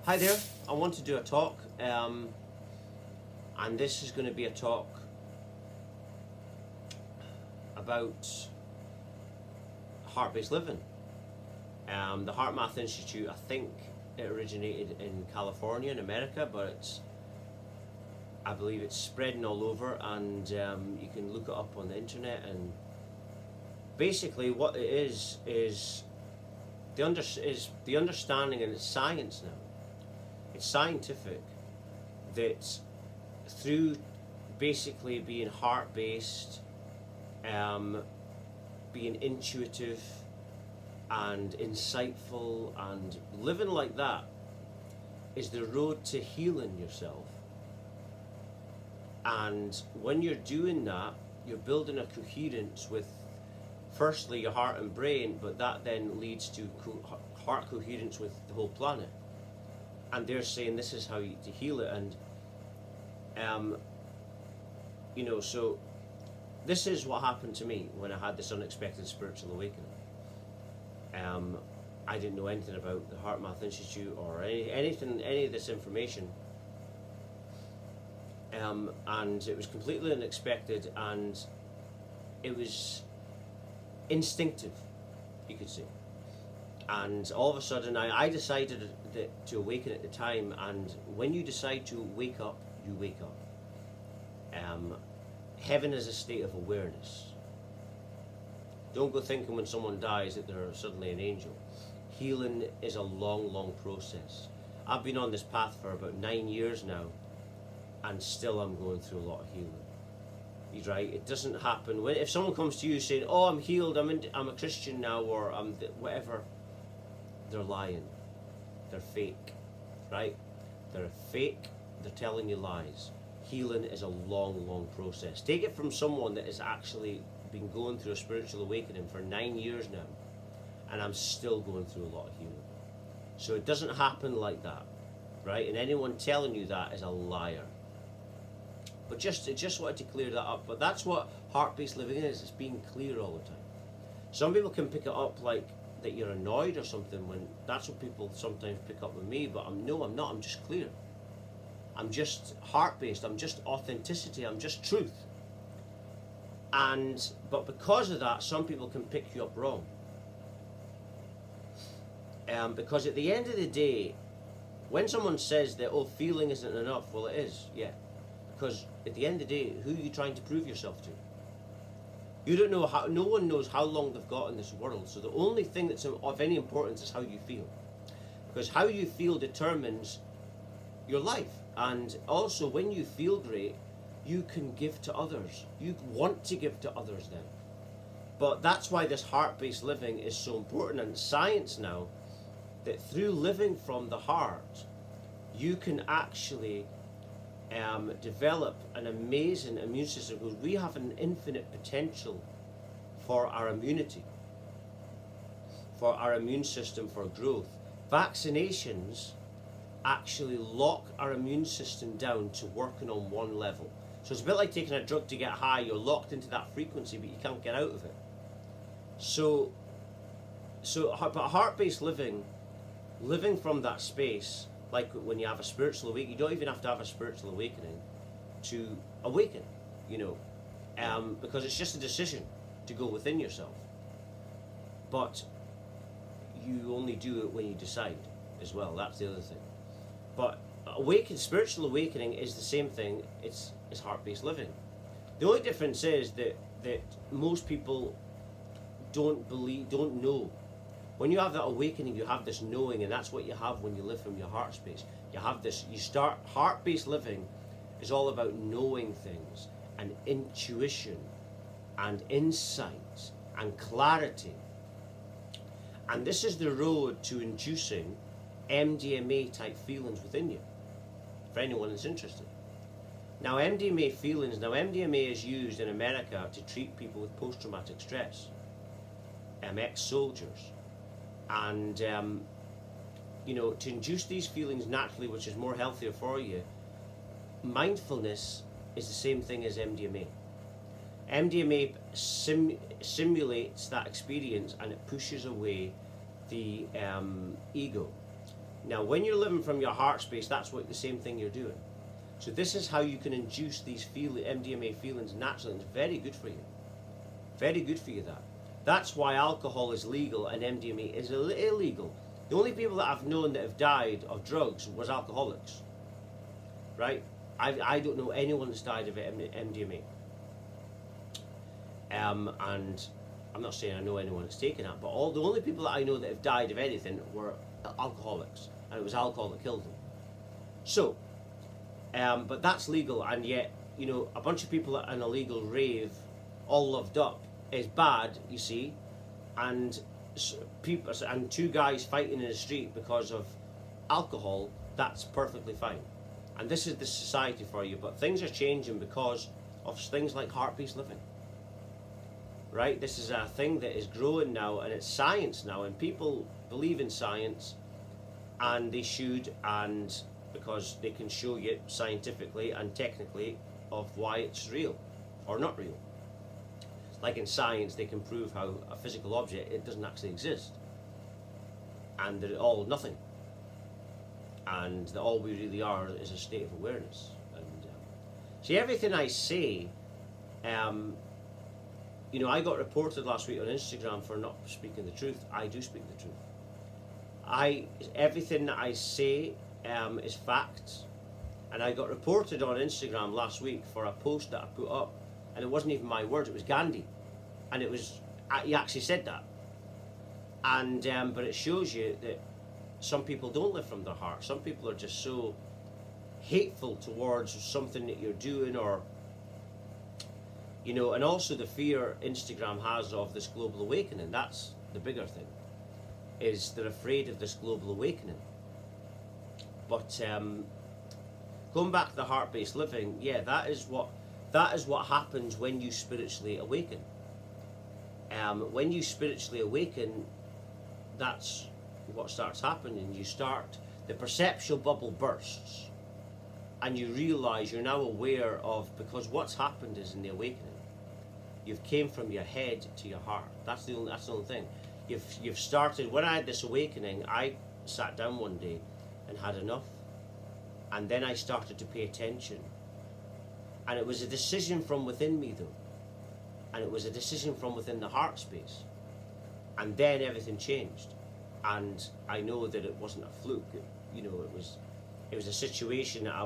Hi there, I want to do a talk, and this is going to be a talk about heart-based living. The Heart Math Institute, I think it originated in California in America, but I believe it's spreading all over, and you can look it up on the internet. And basically what it is the understanding, and it's science now. It's scientific that through basically being heart-based, being intuitive and insightful and living like that is the road to healing yourself. And when you're doing that, you're building a coherence with firstly your heart and brain, but that then leads to heart coherence with the whole planet. And they're saying this is how you to heal it. And so this is what happened to me when I had this unexpected spiritual awakening. I didn't know anything about the Heart Math Institute or any of this information, and it was completely unexpected, and it was instinctive, you could say. And all of a sudden I decided to awaken at the time, and when you decide to wake up, you wake up. Heaven is a state of awareness. Don't go thinking when someone dies that they're suddenly an angel. Healing is a long process. I've been on this path for about 9 years now, and still I'm going through a lot of healing. He's right. It doesn't happen if someone comes to you saying, "Oh, I'm healed. I'm a Christian now," or "I'm whatever." They're lying. They're fake, right? They're fake. They're telling you lies. Healing is a long process. Take it from someone that has actually been going through a spiritual awakening for 9 years now, and I'm still going through a lot of healing. So it doesn't happen like that, right? And anyone telling you that is a liar. But just wanted to clear that up. But that's what heart-based living is. It's being clear all the time. Some people can pick it up like that you're annoyed or something, when that's what people sometimes pick up with me, but I'm not. I'm just clear. I'm just heart-based. I'm just authenticity. I'm just truth. But because of that, some people can pick you up wrong. Because at the end of the day, when someone says that, "Oh, feeling isn't enough," well, it is, yeah. Because at the end of the day, who are you trying to prove yourself to? You don't know how. No one knows how long they've got in this world. So the only thing that's of any importance is how you feel, because how you feel determines your life. And also, when you feel great, you can give to others. You want to give to others then. But that's why this heart-based living is so important. And science now, that through living from the heart, you can actually develop an amazing immune system, because we have an infinite potential for our immunity, for our immune system, for growth. Vaccinations actually lock our immune system down to working on one level. So it's a bit like taking a drug to get high. You're locked into that frequency, but you can't get out of it. But heart-based living from that space, like when you have a spiritual awakening, you don't even have to have a spiritual awakening to awaken, because it's just a decision to go within yourself. But you only do it when you decide as well. That's the other thing. But spiritual awakening is the same thing. It's heart-based living. The only difference is that most people don't know. When you have that awakening, you have this knowing, and that's what you have when you live from your heart space. Heart-based living is all about knowing things, and intuition, and insight, and clarity. And this is the road to inducing MDMA type feelings within you, for anyone that's interested. Now MDMA is used in America to treat people with post-traumatic stress, ex-soldiers. And to induce these feelings naturally, which is more healthier for you, mindfulness is the same thing as MDMA. MDMA simulates that experience, and it pushes away the ego. Now, when you're living from your heart space, that's what the same thing you're doing. So this is how you can induce these MDMA feelings naturally, and it's very good for you. Very good for you, that. That's why alcohol is legal and MDMA is illegal. The only people that I've known that have died of drugs was alcoholics. Right? I don't know anyone that's died of MDMA. And I'm not saying I know anyone that's taken that, but the only people that I know that have died of anything were alcoholics, and it was alcohol that killed them. So, but that's legal, and yet, you know, a bunch of people at an illegal rave, all loved up, is bad, you see, and people and two guys fighting in the street because of alcohol, that's perfectly fine. And this is the society for you, but things are changing because of things like heart-based living. Right? This is a thing that is growing now, and it's science now, and people believe in science, and they should, and because they can show you scientifically and technically of why it's real or not real. Like in science, they can prove how a physical object, it doesn't actually exist, and that it all nothing, and that all we really are is a state of awareness. And see, everything I say, you know, I got reported last week on Instagram for not speaking the truth. I do speak the truth. Everything that I say is fact, and I got reported on Instagram last week for a post that I put up, and it wasn't even my words, it was Gandhi, and it was, he actually said that. And but it shows you that some people don't live from their heart. Some people are just so hateful towards something that you're doing, or you know, and also the fear Instagram has of this global awakening. That's the bigger thing, is they're afraid of this global awakening. But going back to the heart-based living, yeah, that is what happens when you spiritually awaken. When you spiritually awaken, that's what starts happening. The perceptual bubble bursts, and you realize you're now aware of, because what's happened is in the awakening, you've came from your head to your heart. That's the only thing. You've started. When I had this awakening, I sat down one day and had enough, and then I started to pay attention, and it was a decision from within me though, and it was a decision from within the heart space, and then everything changed, and I know that it wasn't a fluke. You know, it was a situation that I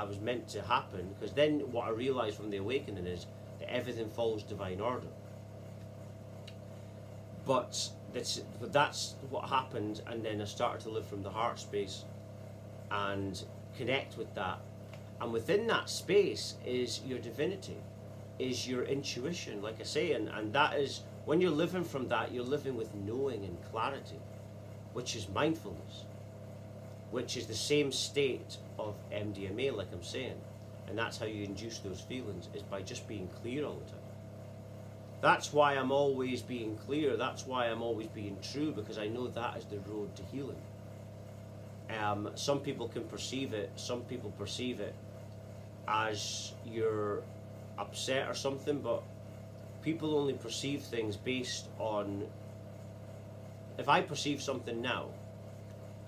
was meant to happen, because then what I realized from the awakening is that everything follows divine order. But that's what happened, and then I started to live from the heart space and connect with that. And within that space is your divinity, is your intuition, like I say, and that is, when you're living from that, you're living with knowing and clarity, which is mindfulness, which is the same state of MDMA, like I'm saying. And that's how you induce those feelings, is by just being clear all the time. That's why I'm always being clear. That's why I'm always being true, because I know that is the road to healing. Some people can perceive it. Some people perceive it as you're upset or something, but people only perceive things based on, if I perceive something now,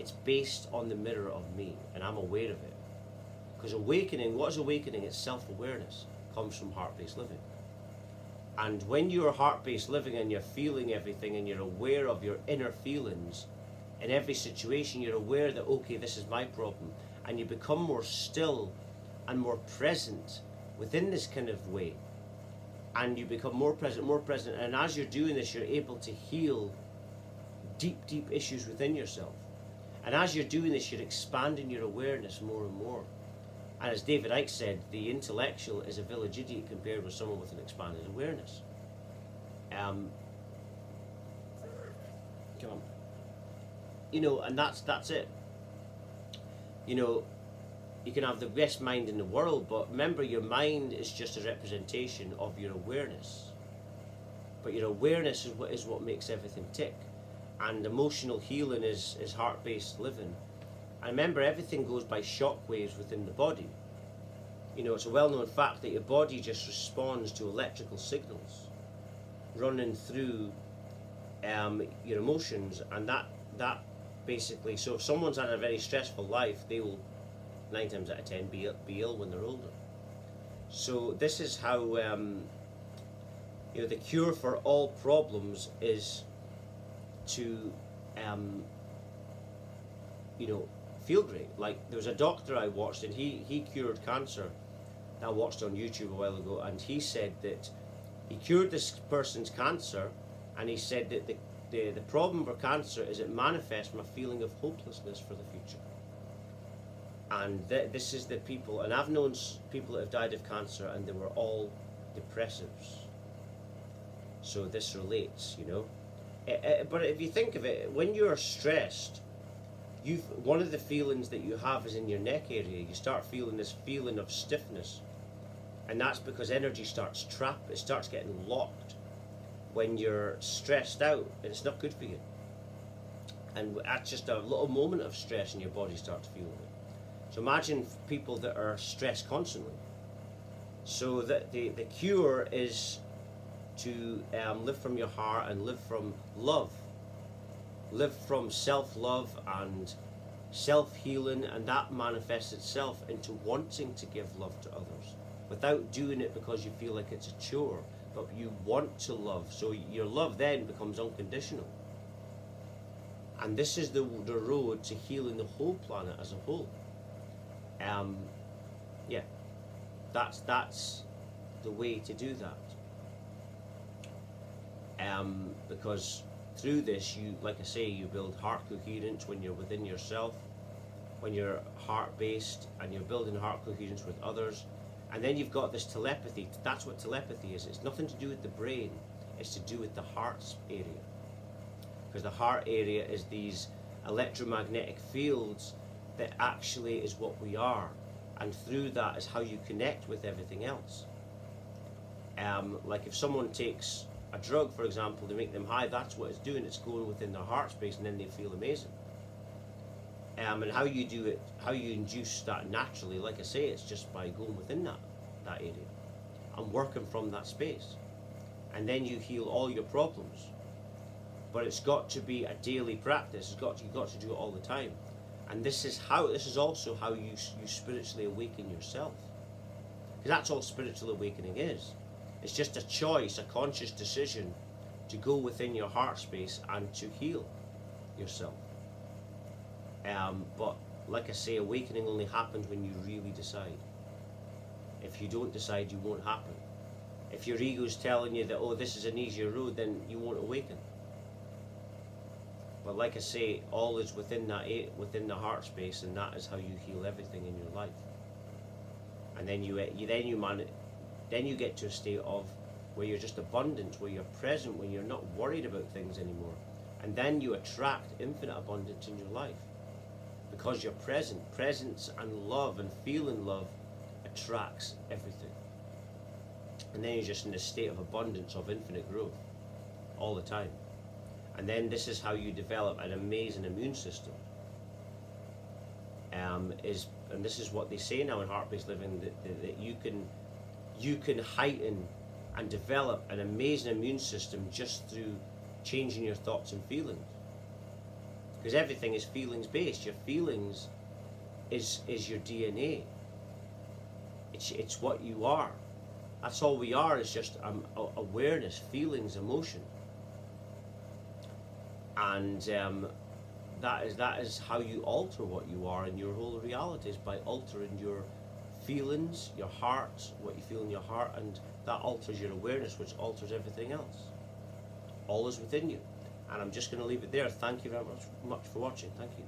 it's based on the mirror of me, and I'm aware of it. Because awakening, what is awakening? It's self-awareness. It comes from heart-based living. And when you're heart-based living and you're feeling everything and you're aware of your inner feelings, in every situation you're aware that, okay, this is my problem, and you become more still and more present within this kind of way, and you become more present, and as you're doing this, you're able to heal deep issues within yourself. And as you're doing this, you're expanding your awareness more and more. And as David Icke said, the intellectual is a village idiot compared with someone with an expanded awareness. Come on. You know, and that's it. You know, you can have the best mind in the world, but remember, your mind is just a representation of your awareness. But your awareness is what makes everything tick. And emotional healing is heart-based living. And remember, everything goes by shock waves within the body. You know, it's a well-known fact that your body just responds to electrical signals running through your emotions, and that basically, so if someone's had a very stressful life, they will 9 times out of 10 be ill when they're older. So this is how the cure for all problems is to feel great. Like, there was a doctor I watched, and he cured cancer. I watched on YouTube a while ago, and he said that he cured this person's cancer, and he said that the problem for cancer is it manifests from a feeling of hopelessness for the future. And this is the people, and I've known people that have died of cancer, and they were all depressives. So this relates, but if you think of it, when you're stressed, one of the feelings that you have is in your neck area. You start feeling this feeling of stiffness, and that's because energy starts trapped. It starts getting locked when you're stressed out, and it's not good for you. And at just a little moment of stress, and your body starts feeling it. So imagine people that are stressed constantly. So that the cure is to live from your heart and live from love. Live from self-love and self-healing, and that manifests itself into wanting to give love to others without doing it because you feel like it's a chore, but you want to love. So your love then becomes unconditional. And this is the road to healing the whole planet as a whole. That's the way to do that. Because through this, like I say, you build heart coherence when you're within yourself, when you're heart-based, and you're building heart coherence with others. And then you've got this telepathy. That's what telepathy is. It's nothing to do with the brain. It's to do with the heart's area. Because the heart area is these electromagnetic fields that actually is what we are. And through that is how you connect with everything else. Like if someone takes a drug, for example, to make them high, that's what it's doing. It's going within their heart space, and then they feel amazing. And how you do it, how you induce that naturally, like I say, it's just by going within that area and working from that space. And then you heal all your problems. But it's got to be a daily practice. You've got to do it all the time. And this is also how you spiritually awaken yourself. Because that's all spiritual awakening is. It's just a choice, a conscious decision to go within your heart space and to heal yourself. But like I say, awakening only happens when you really decide. If you don't decide, you won't happen. If your ego's telling you that, oh, this is an easier road, then you won't awaken. But like I say, all is within the heart space, and that is how you heal everything in your life. And then you get to a state of where you're just abundant, where you're present, when you're not worried about things anymore. And then you attract infinite abundance in your life. Because you're present. Presence and love and feeling love attracts everything. And then you're just in a state of abundance, of infinite growth all the time. And then this is how you develop an amazing immune system. And this is what they say now in heart-based living, that you can heighten and develop an amazing immune system just through changing your thoughts and feelings. Because everything is feelings based. Your feelings is your DNA. It's what you are. That's all we are, is just awareness, feelings, emotion. And that is how you alter what you are, and your whole reality is by altering your feelings, your heart, what you feel in your heart, and that alters your awareness, which alters everything else. All is within you. And I'm just going to leave it there. Thank you very much for watching. Thank you.